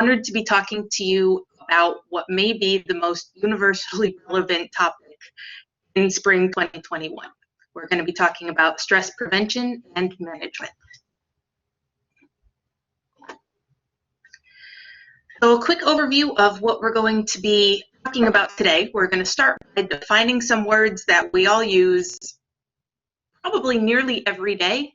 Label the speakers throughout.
Speaker 1: honored to be talking to you about what may be the most universally relevant topic in spring 2021. We're going to be talking about stress prevention and management. So a quick overview of what we're going to be talking about today. We're going to start by defining some words that we all use probably nearly every day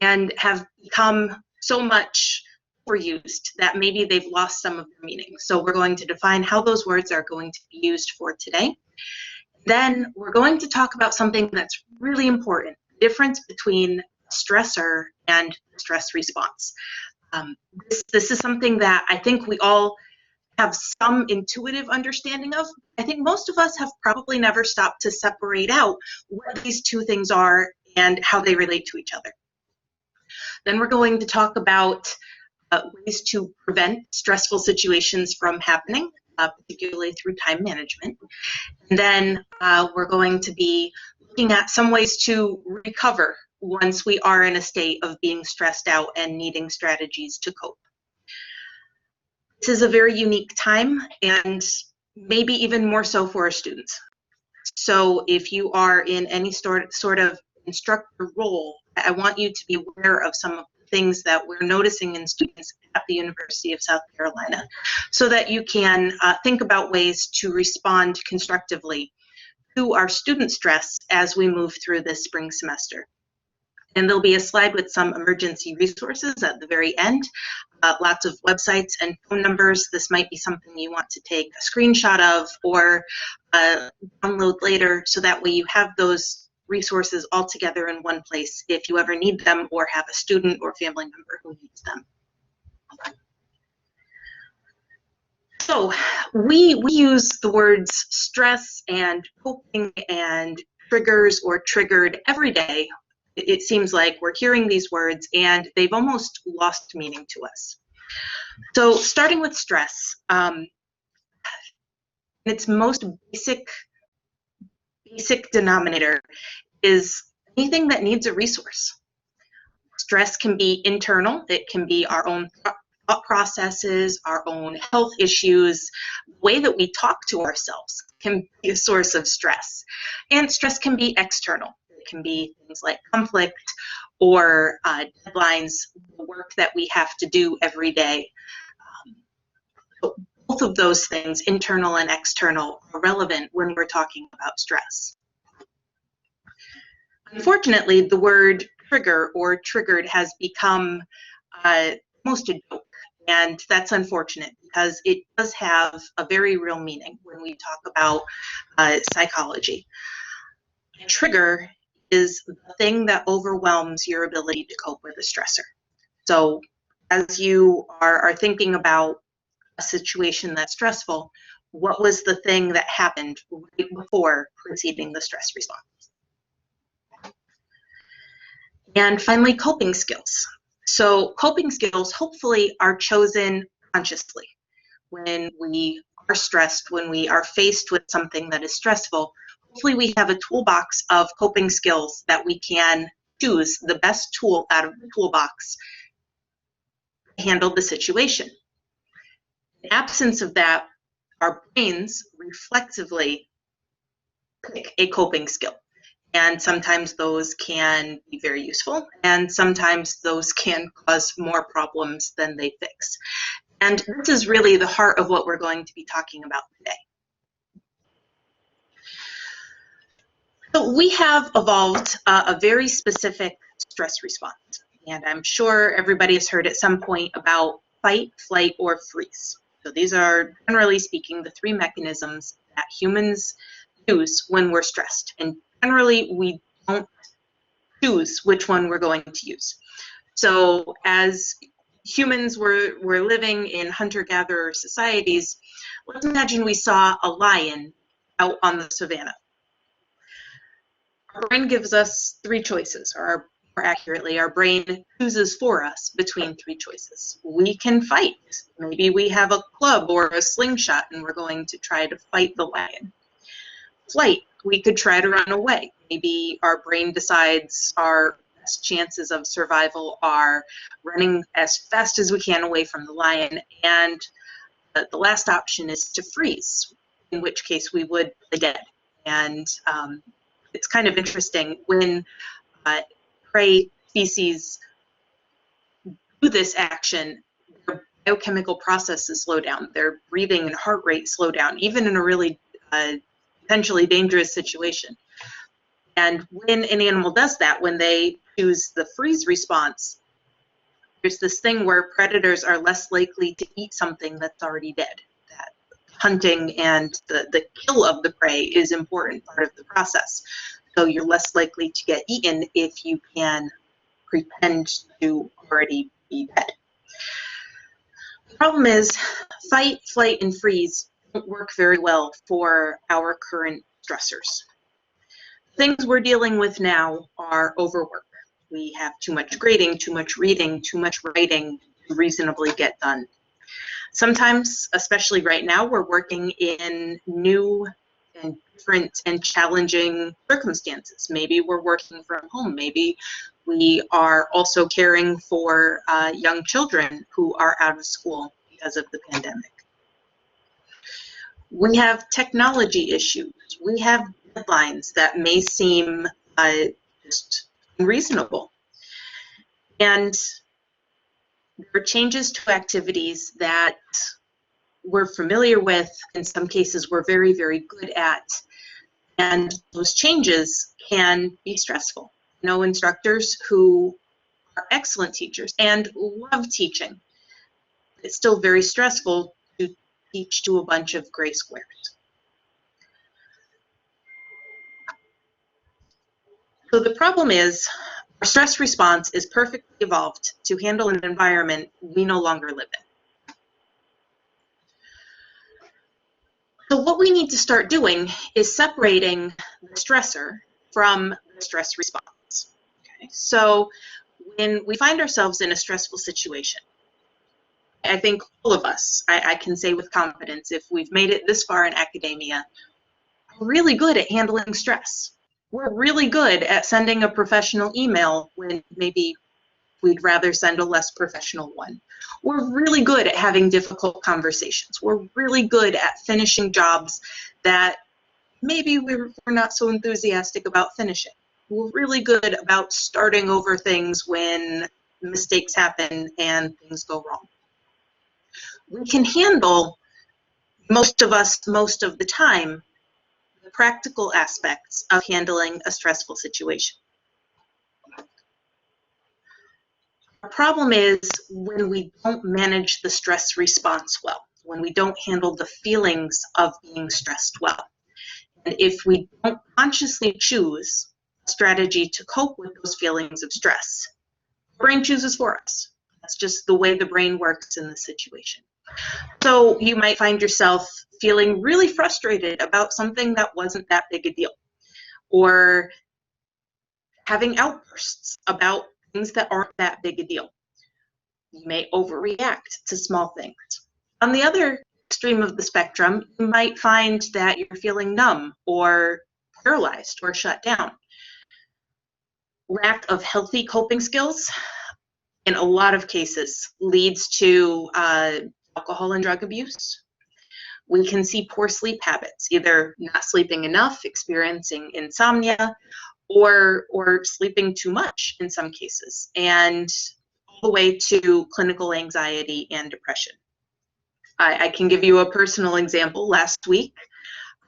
Speaker 1: and have become so much overused that maybe they've lost some of their meaning. So we're going to define how those words are going to be used for today. Then we're going to talk about something that's really important, the difference between stressor and stress response. This is something that I think we all have some intuitive understanding of. I think most of us have probably never stopped to separate out what these two things are and how they relate to each other. Then we're going to talk about ways to prevent stressful situations from happening, particularly through time management. And then we're going to be looking at some ways to recover once we are in a state of being stressed out and needing strategies to cope. This is a very unique time, and maybe even more so for our students. So if you are in any sort of instructor role, I want you to be aware of some of the things that we're noticing in students at the University of South Carolina, so that you can think about ways to respond constructively to our student stress as we move through this spring semester. And there'll be a slide with some emergency resources at the very end, lots of websites and phone numbers. This might be something you want to take a screenshot of or download later, so that way you have those resources all together in one place if you ever need them or have a student or family member who needs them. So we use the words stress and coping and triggers or triggered every day. It seems like we're hearing these words and they've almost lost meaning to us. So starting with stress, its most basic denominator is anything that needs a resource. Stress can be internal. It can be our own thought processes, our own health issues. The way that we talk to ourselves can be a source of stress. And stress can be external. It can be things like conflict or deadlines, the work that we have to do every day. Both of those things, internal and external, are relevant when we're talking about stress. Unfortunately, the word trigger or triggered has become almost a joke, and that's unfortunate because it does have a very real meaning when we talk about psychology. A trigger is the thing that overwhelms your ability to cope with a stressor. So as you are thinking about a situation that's stressful, what was the thing that happened right before preceding the stress response? And finally, coping skills. So coping skills hopefully are chosen consciously. When we are stressed, when we are faced with something that is stressful, hopefully we have a toolbox of coping skills that we can choose the best tool out of the toolbox to handle the situation. In absence of that, our brains reflexively pick a coping skill. And sometimes those can be very useful, and sometimes those can cause more problems than they fix. And this is really the heart of what we're going to be talking about today. So we have evolved a very specific stress response, and I'm sure everybody has heard at some point about fight, flight, or freeze. So these are, generally speaking, the three mechanisms that humans use when we're stressed. And generally, we don't choose which one we're going to use. So as humans were living in hunter-gatherer societies, let's imagine we saw a lion out on the savannah. Our brain gives us three choices, or more accurately, our brain chooses for us between three choices. We can fight. Maybe we have a club or a slingshot and we're going to try to fight the lion. Flight, we could try to run away. Maybe our brain decides our best chances of survival are running as fast as we can away from the lion, and the last option is to freeze, in which case we would play dead. And it's kind of interesting when prey species do this action, their biochemical processes slow down, their breathing and heart rate slow down, even in a really potentially dangerous situation. And when an animal does that, when they choose the freeze response, there's this thing where predators are less likely to eat something that's already dead. That hunting and the kill of the prey is an important part of the process. So you're less likely to get eaten if you can pretend to already be dead. The problem is fight, flight, and freeze don't work very well for our current stressors. Things we're dealing with now are overwork. We have too much grading, too much reading, too much writing to reasonably get done. Sometimes, especially right now, we're working in new and different and challenging circumstances. Maybe we're working from home. Maybe we are also caring for young children who are out of school because of the pandemic. We have technology issues. We have deadlines that may seem just unreasonable. And there are changes to activities that we're familiar with, in some cases we're very, very good at, and those changes can be stressful. I know instructors who are excellent teachers and love teaching. It's still very stressful to teach to a bunch of gray squares. So the problem is, our stress response is perfectly evolved to handle an environment we no longer live in. So what we need to start doing is separating the stressor from the stress response. Okay? So when we find ourselves in a stressful situation, I think all of us, I can say with confidence, if we've made it this far in academia, are really good at handling stress. We're really good at sending a professional email when maybe we'd rather send a less professional one. We're really good at having difficult conversations. We're really good at finishing jobs that maybe we're not so enthusiastic about finishing. We're really good about starting over things when mistakes happen and things go wrong. We can handle, most of us, most of the time, the practical aspects of handling a stressful situation. Our problem is when we don't manage the stress response well, when we don't handle the feelings of being stressed well. And if we don't consciously choose a strategy to cope with those feelings of stress, the brain chooses for us. That's just the way the brain works in this situation. So you might find yourself feeling really frustrated about something that wasn't that big a deal, or having outbursts about things that aren't that big a deal. You may overreact to small things. On the other extreme of the spectrum, you might find that you're feeling numb or paralyzed or shut down. Lack of healthy coping skills, in a lot of cases, leads to alcohol and drug abuse. We can see poor sleep habits, either not sleeping enough, experiencing insomnia, or sleeping too much in some cases, and all the way to clinical anxiety and depression. I can give you a personal example. Last week,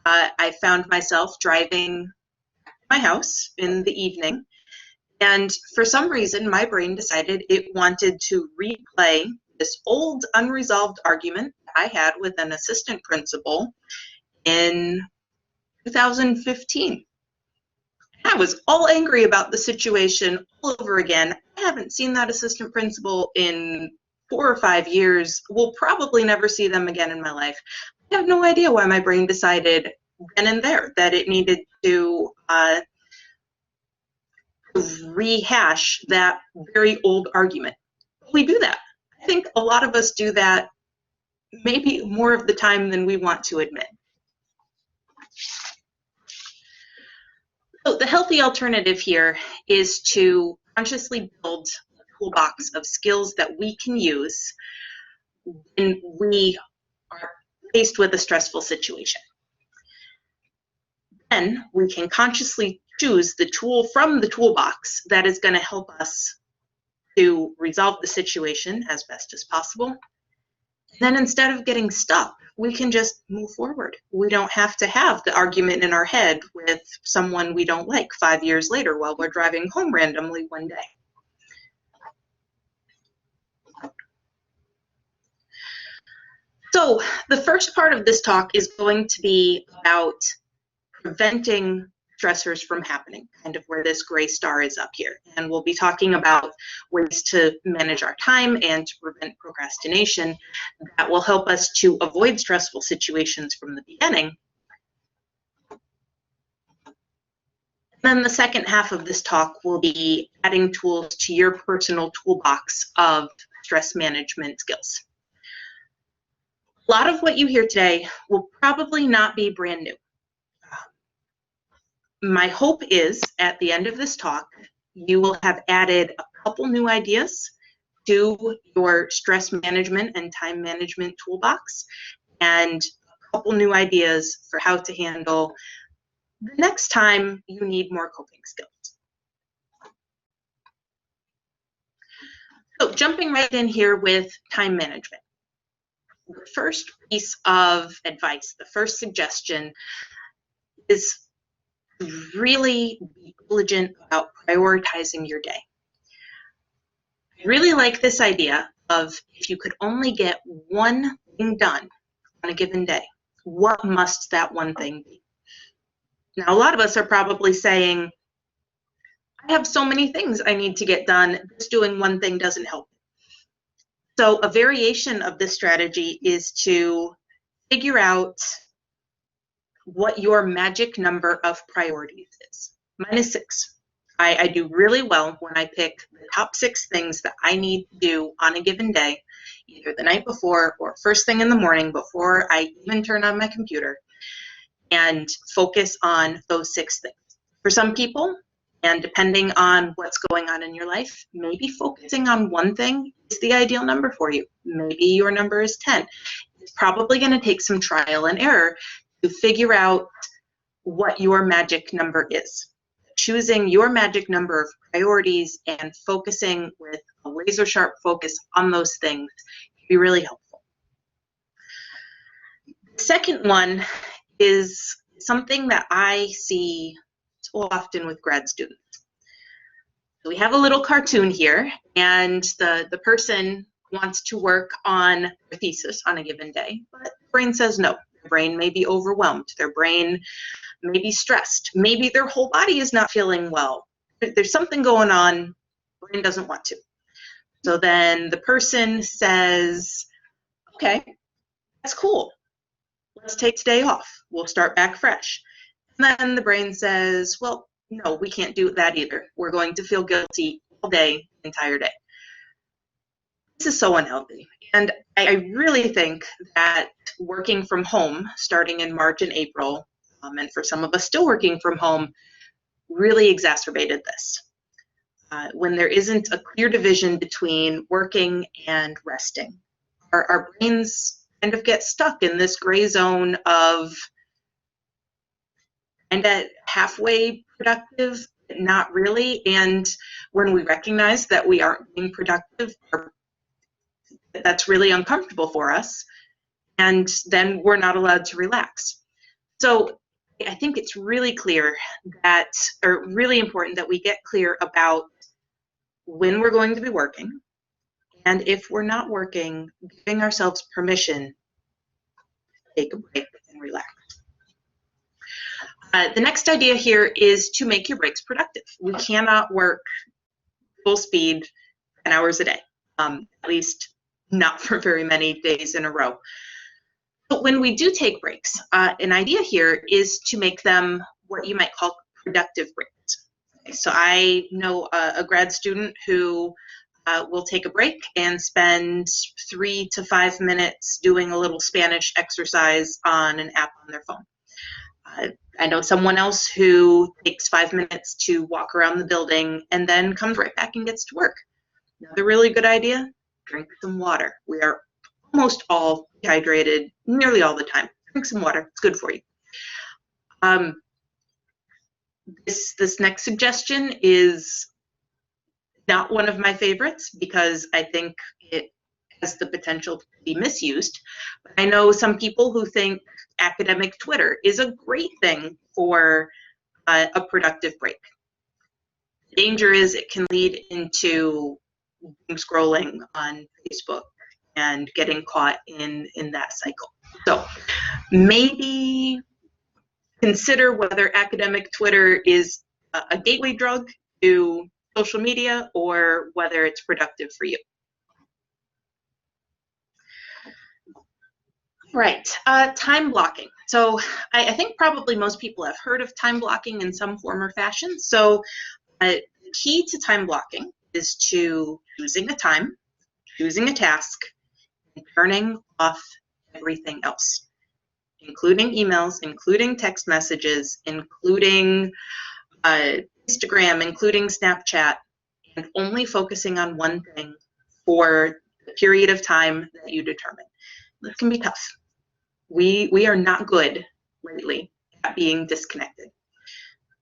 Speaker 1: I found myself driving to my house in the evening, and for some reason, my brain decided it wanted to replay this old unresolved argument I had with an assistant principal in 2015. I was all angry about the situation all over again. I haven't seen that assistant principal in 4 or 5 years. We'll probably never see them again in my life. I have no idea why my brain decided then and there that it needed to rehash that very old argument. We do that. I think a lot of us do that maybe more of the time than we want to admit. So the healthy alternative here is to consciously build a toolbox of skills that we can use when we are faced with a stressful situation. Then we can consciously choose the tool from the toolbox that is going to help us to resolve the situation as best as possible. Then instead of getting stuck, we can just move forward. We don't have to have the argument in our head with someone we don't like 5 years later while we're driving home randomly one day. So the first part of this talk is going to be about preventing stressors from happening, kind of where this gray star is up here. And we'll be talking about ways to manage our time and to prevent procrastination that will help us to avoid stressful situations from the beginning. And then the second half of this talk will be adding tools to your personal toolbox of stress management skills. A lot of what you hear today will probably not be brand new. My hope is at the end of this talk, you will have added a couple new ideas to your stress management and time management toolbox, and a couple new ideas for how to handle the next time you need more coping skills. So jumping right in here with time management. The first piece of advice, the first suggestion is really be diligent about prioritizing your day. I really like this idea of if you could only get one thing done on a given day, what must that one thing be? Now, a lot of us are probably saying, I have so many things I need to get done, just doing one thing doesn't help. So a variation of this strategy is to figure out what your magic number of priorities is. Mine is 6. I do really well when I pick the top 6 things that I need to do on a given day, either the night before or first thing in the morning before I even turn on my computer, and focus on those 6 things. For some people, and depending on what's going on in your life, maybe focusing on one thing is the ideal number for you. Maybe your number is 10. It's probably going to take some trial and error to figure out what your magic number is. Choosing your magic number of priorities and focusing with a laser sharp focus on those things can be really helpful. The second one is something that I see so often with grad students. So we have a little cartoon here, and the person wants to work on their thesis on a given day, but the brain says no. Their brain may be overwhelmed. Their brain may be stressed. Maybe their whole body is not feeling well. There's something going on. Brain doesn't want to. So then the person says, okay, that's cool. Let's take today off. We'll start back fresh. And then the brain says, well, no, we can't do that either. We're going to feel guilty all day, the entire day. This is so unhealthy. And I really think that working from home, starting in March and April, and for some of us still working from home, really exacerbated this. When there isn't a clear division between working and resting, our brains kind of get stuck in this gray zone of kind of halfway productive, but not really. And when we recognize that we aren't being productive, that's really uncomfortable for us. And then we're not allowed to relax. So I think it's really clear that, or really important that we get clear about when we're going to be working. And if we're not working, giving ourselves permission to take a break and relax. The next idea here is to make your breaks productive. We cannot work full speed 10 hours a day, at least not for very many days in a row. But when we do take breaks, an idea here is to make them what you might call productive breaks. Okay, so I know a grad student who will take a break and spend 3 to 5 minutes doing a little Spanish exercise on an app on their phone. I know someone else who takes 5 minutes to walk around the building and then comes right back and gets to work. Another really good idea, drink some water. We are almost all dehydrated nearly all the time. Drink some water, it's good for you. This next suggestion is not one of my favorites because I think it has the potential to be misused. But I know some people who think academic Twitter is a great thing for a productive break. The danger is it can lead into scrolling on Facebook and getting caught in that cycle. So maybe consider whether academic Twitter is a gateway drug to social media or whether it's productive for you. Right, time blocking. So I think probably most people have heard of time blocking in some form or fashion. So the key to time blocking is to choosing a time, choosing a task, and turning off everything else, including emails, including text messages, including Instagram, including Snapchat, and only focusing on one thing for the period of time that you determine. This can be tough. We are not good lately at being disconnected.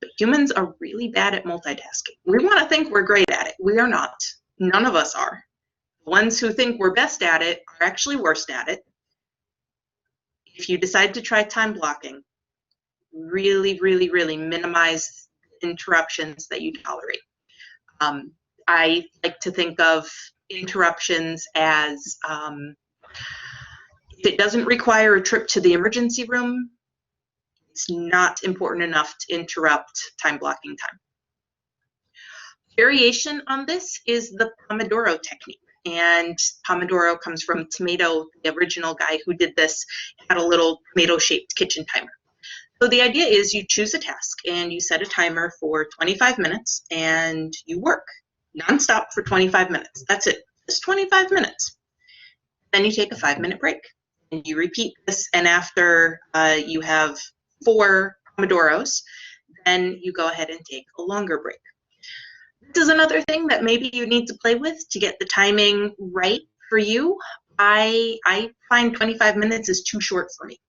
Speaker 1: But humans are really bad at multitasking. We want to think we're great at it. We are not. None of us are. The ones who think we're best at it are actually worst at it. If you decide to try time blocking, really, really, really minimize interruptions that you tolerate. I like to think of interruptions as if it doesn't require a trip to the emergency room, it's not important enough to interrupt time blocking time. Variation on this is the Pomodoro technique. And Pomodoro comes from Tomato, the original guy who did this, had a little tomato-shaped kitchen timer. So the idea is you choose a task and you set a timer for 25 minutes and you work nonstop for 25 minutes. That's it, just 25 minutes. Then you take a 5-minute break and you repeat this. And after you have 4 Pomodoros, then you go ahead and take a longer break. This is another thing that maybe you need to play with to get the timing right for you. I find 25 minutes is too short for me.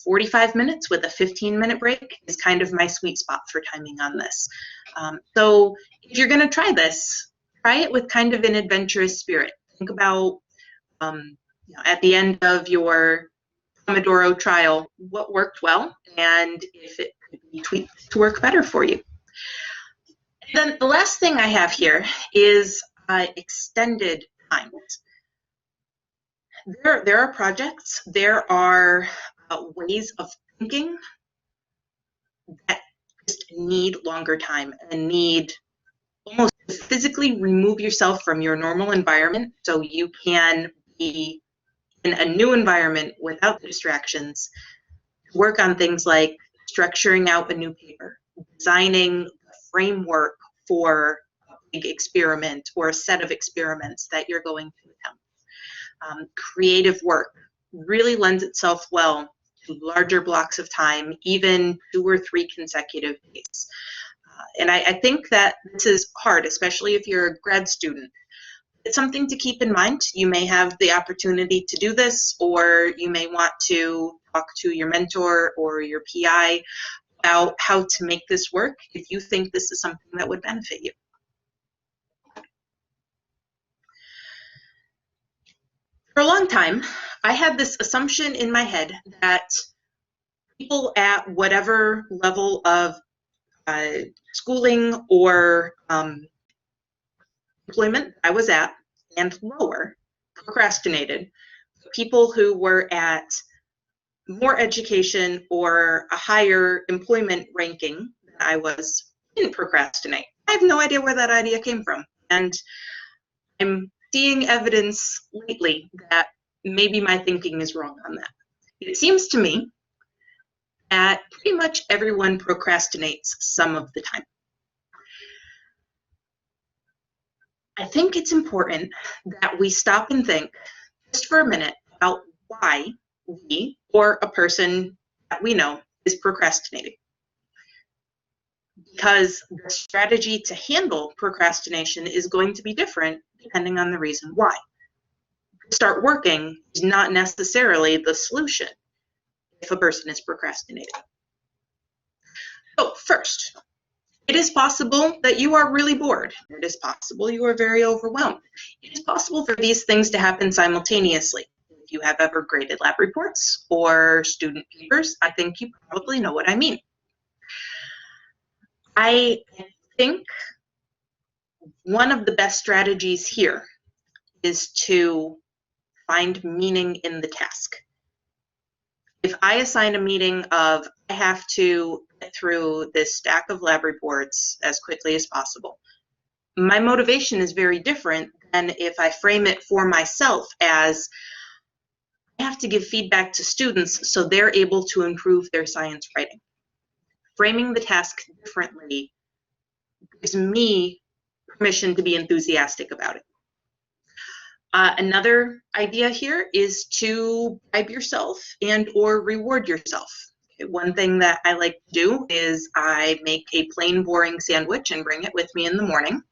Speaker 1: 45 minutes with a 15-minute break is kind of my sweet spot for timing on this. So if you're going to try this, try it with kind of an adventurous spirit. Think about at the end of your Pomodoro trial, what worked well and if it could be tweaked to work better for you. And then the last thing I have here is extended times. There are projects, there are ways of thinking that just need longer time and need almost to physically remove yourself from your normal environment so you can be in a new environment without the distractions. Work on things like structuring out a new paper, designing a framework for a big experiment or a set of experiments that you're going to attempt. Creative work really lends itself well to larger blocks of time, even 2 or 3 consecutive days. And I think that this is hard, especially if you're a grad student. It's something to keep in mind. You may have the opportunity to do this, or you may want to talk to your mentor or your PI about how to make this work if you think this is something that would benefit you. For a long time, I had this assumption in my head that people at whatever level of schooling or employment I was at and lower procrastinated. People who were at more education or a higher employment ranking than I was didn't procrastinate. I have no idea where that idea came from. And I'm seeing evidence lately that maybe my thinking is wrong on that. It seems to me that pretty much everyone procrastinates some of the time. I think it's important that we stop and think just for a minute about why we or a person that we know is procrastinating. Because the strategy to handle procrastination is going to be different depending on the reason why. start working is not necessarily the solution if a person is procrastinating. So first, it is possible that you are really bored. It is possible you are very overwhelmed. It is possible for these things to happen simultaneously. If you have ever graded lab reports or student papers, I think you probably know what I mean. I think one of the best strategies here is to find meaning in the task. If I assign a meeting of, I have to get through this stack of lab reports as quickly as possible, my motivation is very different than if I frame it for myself as, I have to give feedback to students so they're able to improve their science writing. Framing the task differently gives me permission to be enthusiastic about it. Another idea here is to bribe yourself and or reward yourself. One thing that I like to do is I make a plain boring sandwich and bring it with me in the morning.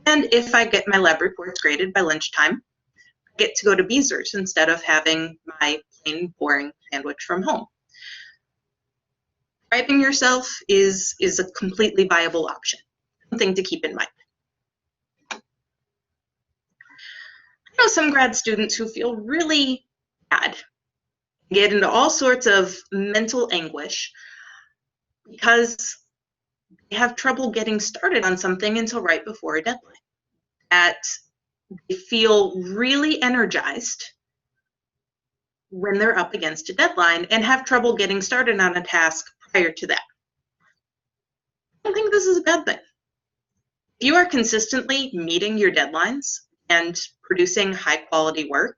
Speaker 1: And if I get my lab reports graded by lunchtime, I get to go to Beezer's instead of having my plain boring sandwich from home. Bribing yourself is a completely viable option, something to keep in mind. I know some grad students who feel really bad, get into all sorts of mental anguish because they have trouble getting started on something until right before a deadline. That they feel really energized when they're up against a deadline and have trouble getting started on a task prior to that. I don't think this is a bad thing. If you are consistently meeting your deadlines and producing high quality work,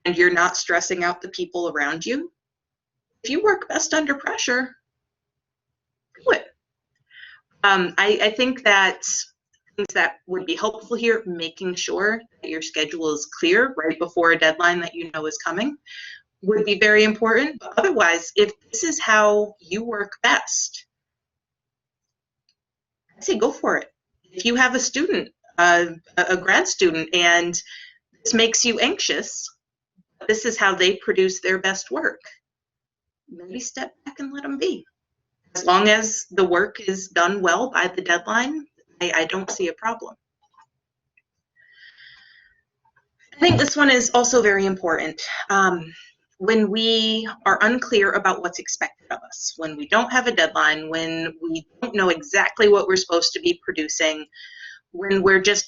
Speaker 1: and you're not stressing out the people around you, if you work best under pressure, do it. I think that things that would be helpful here, making sure that your schedule is clear right before a deadline that you know is coming, would be very important. But otherwise, if this is how you work best, I say go for it. If you have a student, a grad student, and this makes you anxious, this is how they produce their best work, maybe step back and let them be. As long as the work is done well by the deadline, I don't see a problem. I think this one is also very important. When we are unclear about what's expected of us, when we don't have a deadline, when we don't know exactly what we're supposed to be producing, when we're just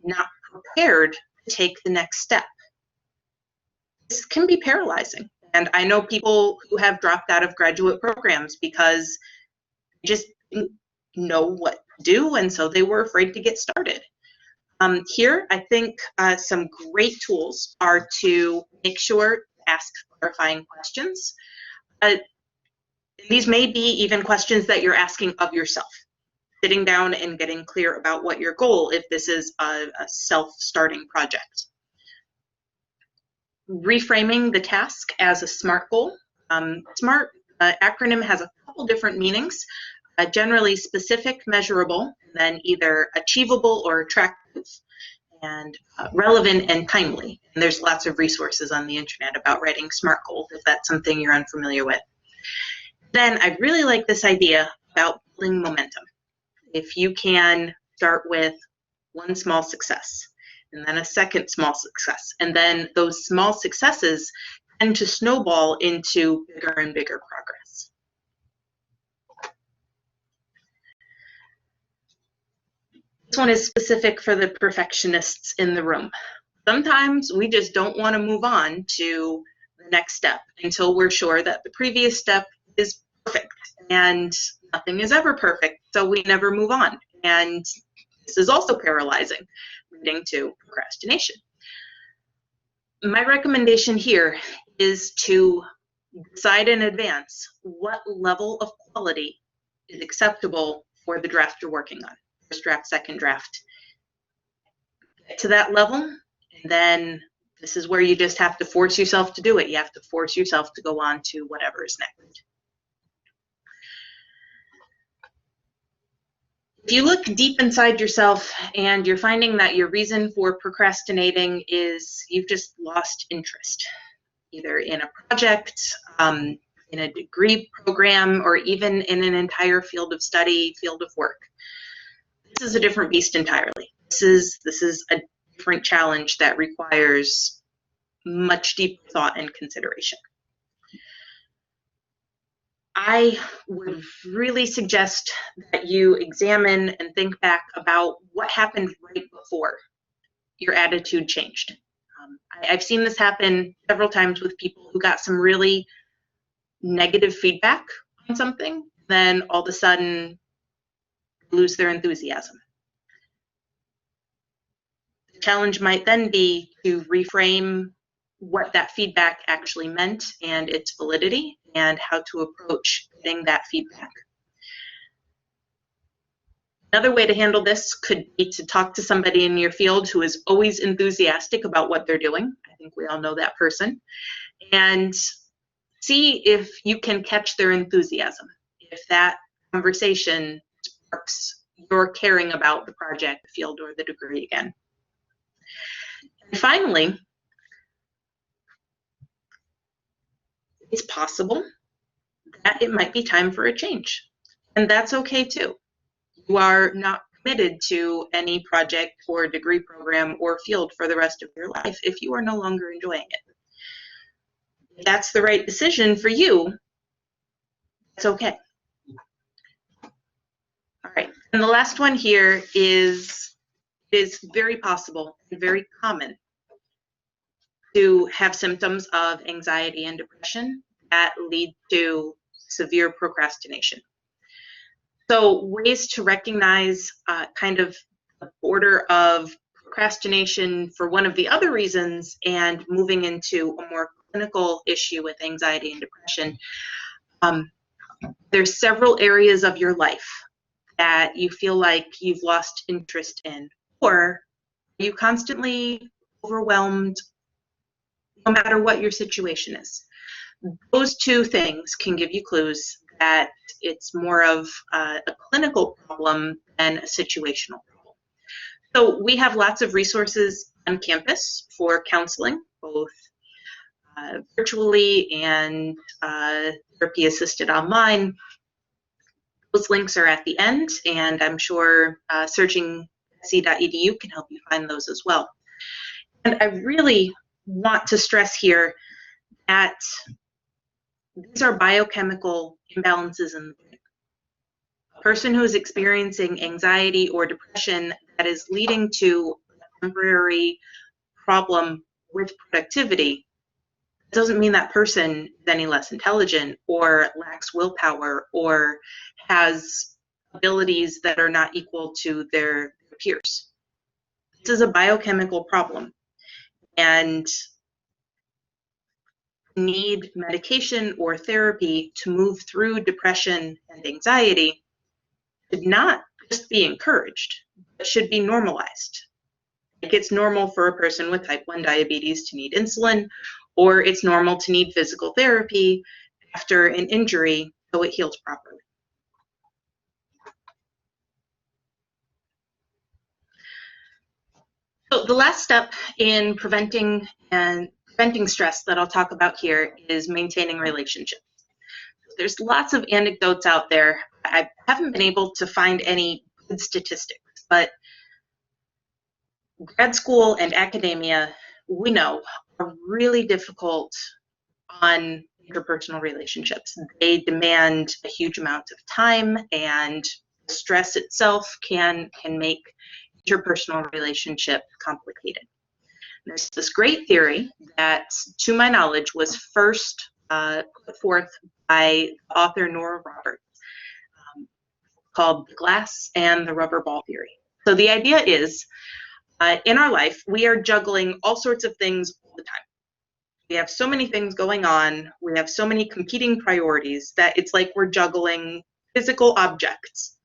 Speaker 1: not prepared to take the next step, this can be paralyzing. And I know people who have dropped out of graduate programs because they just didn't know what to do, and so they were afraid to get started. Here, I think some great tools are to make sure to ask clarifying questions. These may be even questions that you're asking of yourself, sitting down and getting clear about what your goal, if this is a self-starting project. Reframing the task as a SMART goal. SMART acronym has a couple different meanings. Generally specific, measurable, then either achievable or attractive, and relevant and timely. And there's lots of resources on the internet about writing SMART goals if that's something you're unfamiliar with. Then I really like this idea about building momentum. If you can start with one small success, and then a second small success, and then those small successes tend to snowball into bigger and bigger progress. This one is specific for the perfectionists in the room. Sometimes we just don't want to move on to the next step until we're sure that the previous step is perfect, and nothing is ever perfect, so we never move on. And this is also paralyzing, leading to procrastination. My recommendation here is to decide in advance what level of quality is acceptable for the draft you're working on. First draft, second draft. Get to that level, and then this is where you just have to force yourself to do it. You have to force yourself to go on to whatever is next. If you look deep inside yourself and you're finding that your reason for procrastinating is you've just lost interest, either in a project, in a degree program, or even in an entire field of study, field of work, this is a different beast entirely. This is a different challenge that requires much deeper thought and consideration. I would really suggest that you examine and think back about what happened right before your attitude changed. I've seen this happen several times with people who got some really negative feedback on something, then all of a sudden lose their enthusiasm. The challenge might then be to reframe what that feedback actually meant and its validity and how to approach getting that feedback. Another way to handle this could be to talk to somebody in your field who is always enthusiastic about what they're doing. I think we all know that person. And see if you can catch their enthusiasm, if that conversation sparks your caring about the project, the field, or the degree again. And finally, it's possible that it might be time for a change. And that's okay too. You are not committed to any project or degree program or field for the rest of your life if you are no longer enjoying it. If that's the right decision for you, it's okay. All right, and the last one here is very possible and very common to have symptoms of anxiety and depression that lead to severe procrastination. So ways to recognize kind of the border of procrastination for one of the other reasons and moving into a more clinical issue with anxiety and depression. There's several areas of your life that you feel like you've lost interest in, or are you constantly overwhelmed no matter what your situation is? Those two things can give you clues that it's more of a clinical problem than a situational problem. So we have lots of resources on campus for counseling, both virtually and therapy assisted online. Those links are at the end, and I'm sure searching sc.edu can help you find those as well. And I really want to stress here that these are biochemical imbalances in the brain. A person who is experiencing anxiety or depression that is leading to a temporary problem with productivity doesn't mean that person is any less intelligent or lacks willpower or has abilities that are not equal to their peers. This is a biochemical problem, and need medication or therapy to move through depression and anxiety should not just be encouraged, but should be normalized. Like it's normal for a person with type 1 diabetes to need insulin, or it's normal to need physical therapy after an injury so it heals properly. So the last step in preventing stress that I'll talk about here is maintaining relationships. There's lots of anecdotes out there. I haven't been able to find any good statistics, but grad school and academia, we know, are really difficult on interpersonal relationships. They demand a huge amount of time, and stress itself can make interpersonal relationship complicated. There's this great theory that, to my knowledge, was first put forth by author Nora Roberts, called The Glass and the Rubber Ball Theory. So the idea is, in our life, we are juggling all sorts of things all the time. We have so many things going on, we have so many competing priorities that it's like we're juggling physical objects.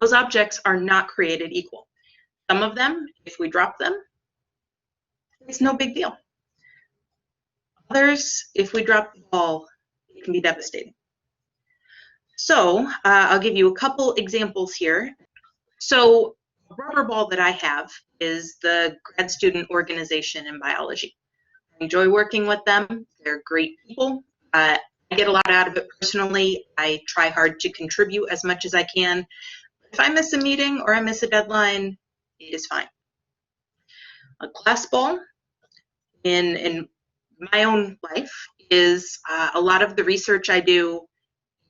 Speaker 1: Those objects are not created equal. Some of them, if we drop them, it's no big deal. Others, if we drop the ball, it can be devastating. So I'll give you a couple examples here. So a rubber ball that I have is the grad student organization in biology. I enjoy working with them. They're great people. I get a lot out of it personally. I try hard to contribute as much as I can. If I miss a meeting or I miss a deadline, it is fine. A glass ball in my own life is a lot of the research I do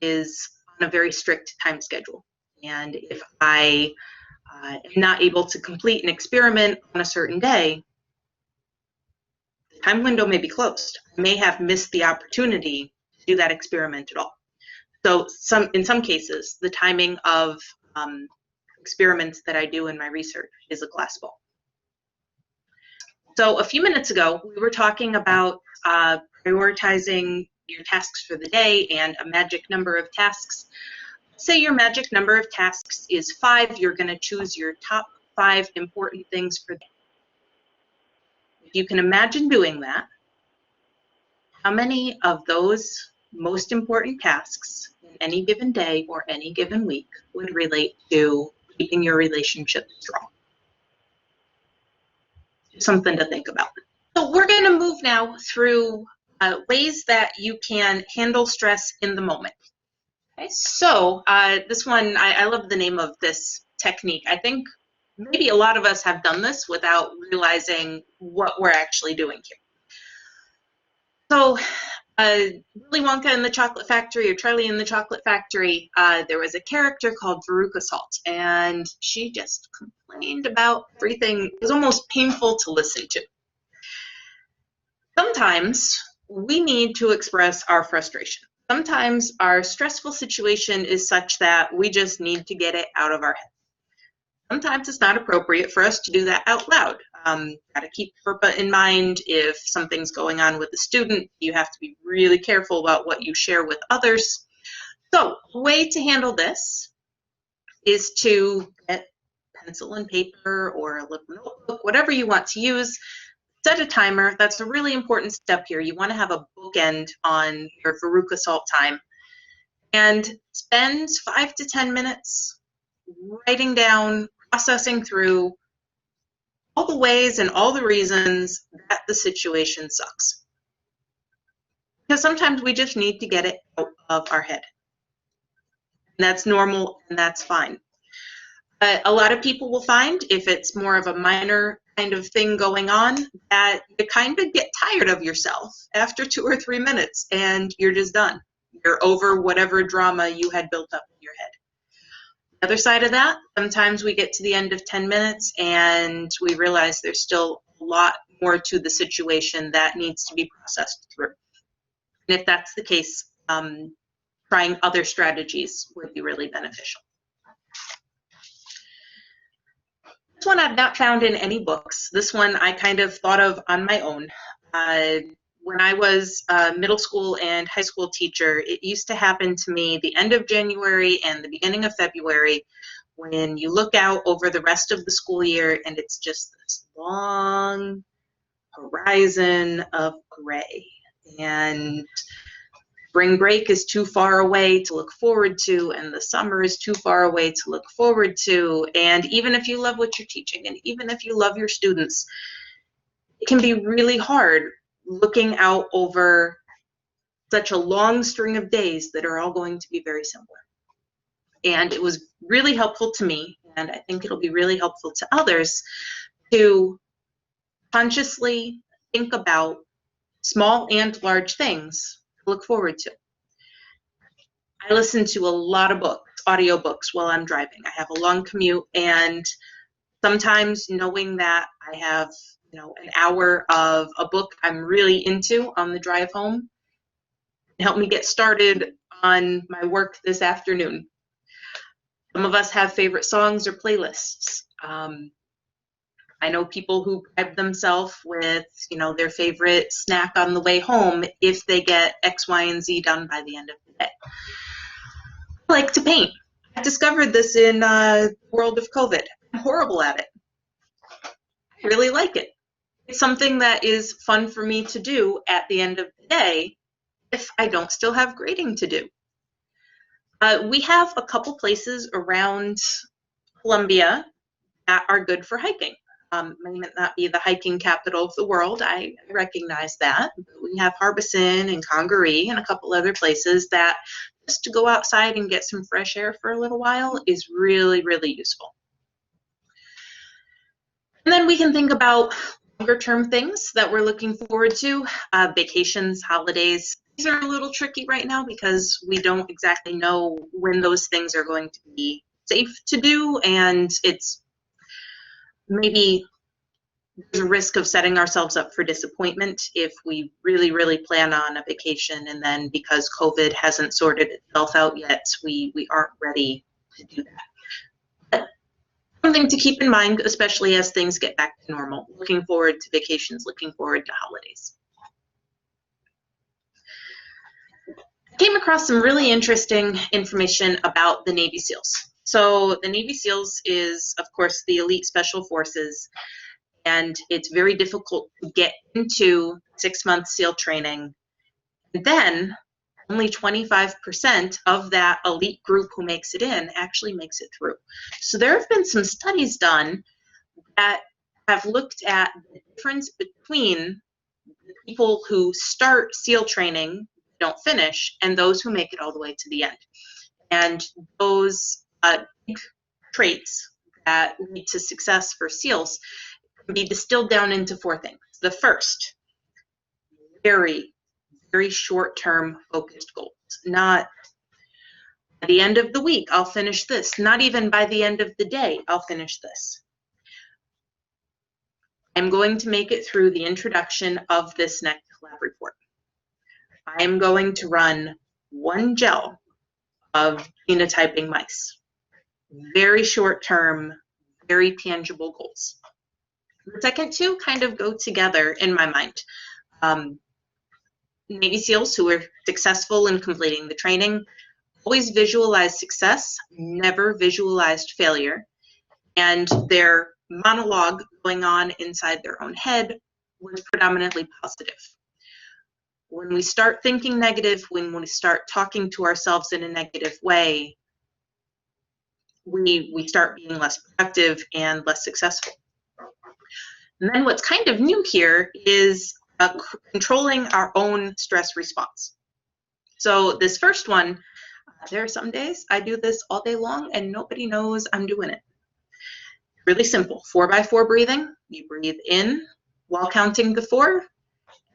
Speaker 1: is on a very strict time schedule. And if I am not able to complete an experiment on a certain day, the time window may be closed. I may have missed the opportunity to do that experiment at all. So in some cases, the timing of experiments that I do in my research is a glass ball. So a few minutes ago, we were talking about prioritizing your tasks for the day and a magic number of tasks. Say your magic number of tasks is 5. You're going to choose your top 5 important things for the day. If you can imagine doing that, how many of those most important tasks in any given day or any given week would relate to keeping your relationship strong? Something to think about. So we're going to move now through ways that you can handle stress in the moment. Okay, so this one, I love the name of this technique. I think maybe a lot of us have done this without realizing what we're actually doing here. So Willy Wonka and the Chocolate Factory, or Charlie and the Chocolate Factory, there was a character called Farook Assault, and she just complained about everything. It was almost painful to listen to. Sometimes we need to express our frustration. Sometimes our stressful situation is such that we just need to get it out of our head. Sometimes it's not appropriate for us to do that out loud. Got to keep FERPA in mind. If something's going on with a student, you have to be really careful about what you share with others. So a way to handle this is to get pencil and paper or a little notebook, whatever you want to use. Set a timer. That's a really important step here. You want to have a bookend on your Farook Assault time. And spend 5 to 10 minutes writing down, processing through all the ways and all the reasons that the situation sucks. Because sometimes we just need to get it out of our head. And that's normal and that's fine. A lot of people will find, if it's more of a minor kind of thing going on, that you kind of get tired of yourself after 2 or 3 minutes and you're just done. You're over whatever drama you had built up in your head. The other side of that, sometimes we get to the end of 10 minutes and we realize there's still a lot more to the situation that needs to be processed through. And if that's the case, trying other strategies would be really beneficial. This one I've not found in any books. This one I kind of thought of on my own. When I was a middle school and high school teacher, it used to happen to me the end of January and the beginning of February, when you look out over the rest of the school year and it's just this long horizon of gray. And spring break is too far away to look forward to, and the summer is too far away to look forward to. And even if you love what you're teaching, and even if you love your students, it can be really hard looking out over such a long string of days that are all going to be very similar. And it was really helpful to me, and I think it'll be really helpful to others, to consciously think about small and large things to look forward to. I listen to a lot of books, audiobooks, while I'm driving. I have a long commute, and sometimes knowing that I have an hour of a book I'm really into on the drive home can help me get started on my work this afternoon. Some of us have favorite songs or playlists. I know people who bribe themselves with, their favorite snack on the way home if they get X, Y, and Z done by the end of the day. I like to paint. I discovered this in the world of COVID. I'm horrible at it. I really like it. It's something that is fun for me to do at the end of the day if I don't still have grading to do. We have a couple places around Columbia that are good for hiking. May not be the hiking capital of the world, I recognize that. But we have Harbison and Congaree and a couple other places that just to go outside and get some fresh air for a little while is really, really useful. And then we can think about longer term things that we're looking forward to, vacations, holidays. These are a little tricky right now because we don't exactly know when those things are going to be safe to do, and it's maybe there's a risk of setting ourselves up for disappointment if we really, really plan on a vacation and then because COVID hasn't sorted itself out yet, we aren't ready to do that. But something to keep in mind, especially as things get back to normal. Looking forward to vacations, looking forward to holidays. I came across some really interesting information about the Navy SEALs. So the Navy SEALs is, of course, the elite special forces, and it's very difficult to get into 6-month SEAL training. And then only 25% of that elite group who makes it in actually makes it through. So there have been some studies done that have looked at the difference between the people who start SEAL training, don't finish, and those who make it all the way to the end. And those big traits that lead to success for SEALs can be distilled down into 4 things. The first, very, very short-term focused goals. Not by the end of the week, I'll finish this. Not even by the end of the day, I'll finish this. I'm going to make it through the introduction of this next lab report. I'm going to run 1 gel of phenotyping mice. Very short-term, very tangible goals. The second 2 kind of go together in my mind. Navy SEALs who are successful in completing the training always visualize success, never visualized failure, and their monologue going on inside their own head was predominantly positive. When we start thinking negative, when we start talking to ourselves in a negative way, we start being less productive and less successful. And then what's kind of new here is controlling our own stress response. So this first one, there are some days I do this all day long and nobody knows I'm doing it. Really simple, 4x4 breathing. You breathe in while counting to 4,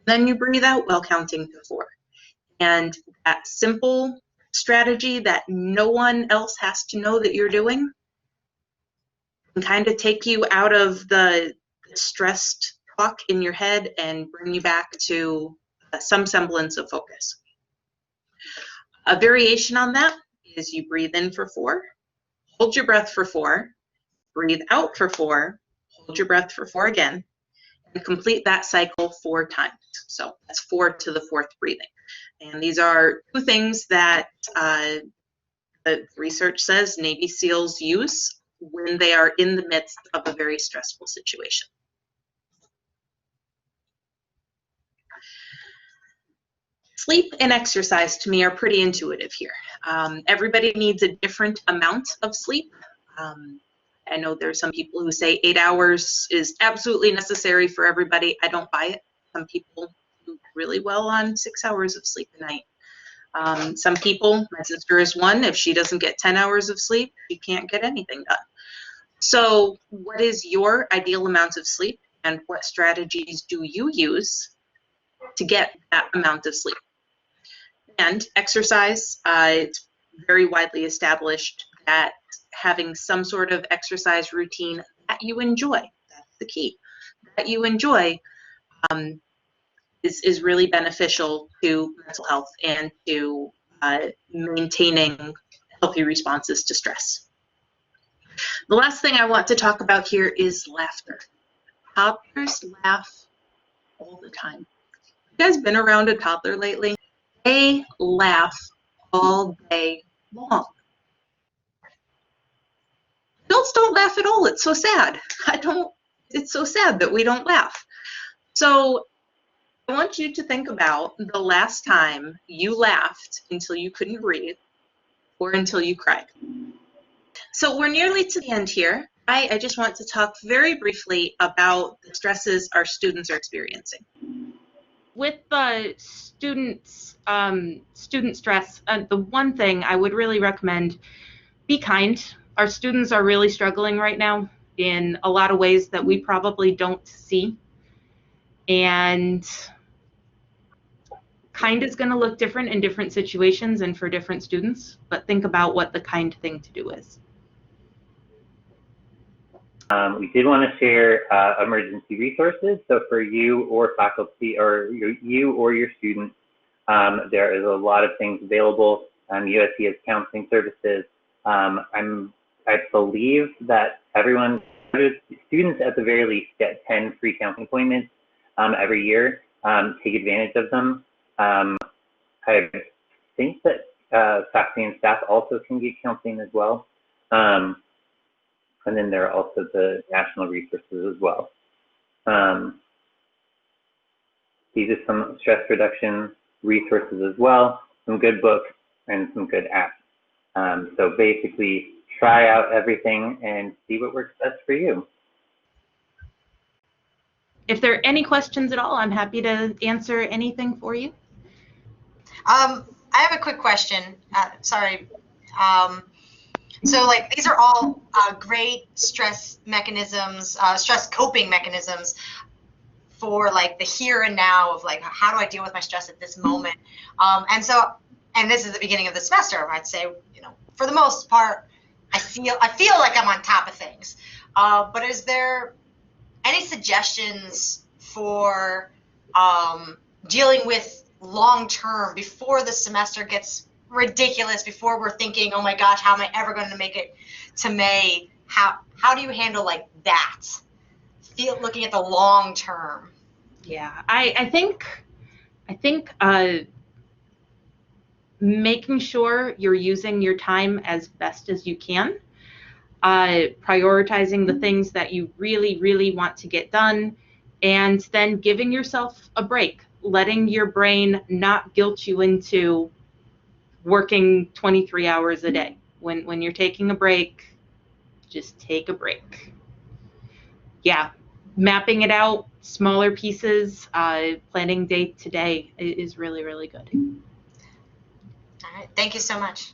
Speaker 1: then you breathe out while counting to 4. And that simple strategy that no one else has to know that you're doing can kind of take you out of the stressed talk in your head and bring you back to some semblance of focus. A variation on that is you breathe in for 4, hold your breath for 4, breathe out for 4, hold your breath for 4 again, and complete that cycle 4 times. So that's 4 to the 4th breathing. And these are 2 things that the research says Navy SEALs use when they are in the midst of a very stressful situation. Sleep and exercise to me are pretty intuitive here. Everybody needs a different amount of sleep. I know there's some people who say 8 hours is absolutely necessary for everybody. I don't buy it. Some people do really well on 6 hours of sleep a night. Some people, my sister is one, if she doesn't get 10 hours of sleep, she can't get anything done. So what is your ideal amount of sleep and what strategies do you use to get that amount of sleep? And exercise, it's very widely established that having some sort of exercise routine that you enjoy, that's the key, that you enjoy is really beneficial to mental health and to maintaining healthy responses to stress. The last thing I want to talk about here is laughter. Toddlers laugh all the time. You guys been around a toddler lately? They laugh all day long. Adults don't laugh at all. It's so sad. It's so sad that we don't laugh. So I want you to think about the last time you laughed until you couldn't breathe or until you cry. So we're nearly to the end here. I just want to talk very briefly about the stresses our students are experiencing. With the student stress, the one thing I would really recommend, be kind. Our students are really struggling right now in a lot of ways that we probably don't see. And kind is going to look different in different situations and for different students, but think about what the kind thing to do is.
Speaker 2: We did want to share emergency resources. So for you or faculty or you or your students, there is a lot of things available. USC has counseling services. I believe that students at the very least get 10 free counseling appointments every year. Take advantage of them. I think that faculty and staff also can get counseling as well. And then there are also the national resources as well. These are some stress reduction resources as well, some good books and some good apps. So basically, try out everything and see what works best for you.
Speaker 1: If there are any questions at all, I'm happy to answer anything for you.
Speaker 3: I have a quick question. Sorry. So like these are all great stress mechanisms, stress coping mechanisms for like the here and now of like, how do I deal with my stress at this moment? And this is the beginning of the semester. I'd say, you know, for the most part, I feel like I'm on top of things. But is there any suggestions for dealing with long term before the semester gets ridiculous, before we're thinking, oh my gosh, how am I ever going to make it to May? How do you handle like that? Looking at the long term.
Speaker 1: Yeah, I think making sure you're using your time as best as you can, prioritizing the things that you really, really want to get done, and then giving yourself a break, letting your brain not guilt you into working 23 hours a day. When you're taking a break, just take a break. Yeah, mapping it out, smaller pieces, planning day to day is really, really good.
Speaker 3: All right, thank you so much.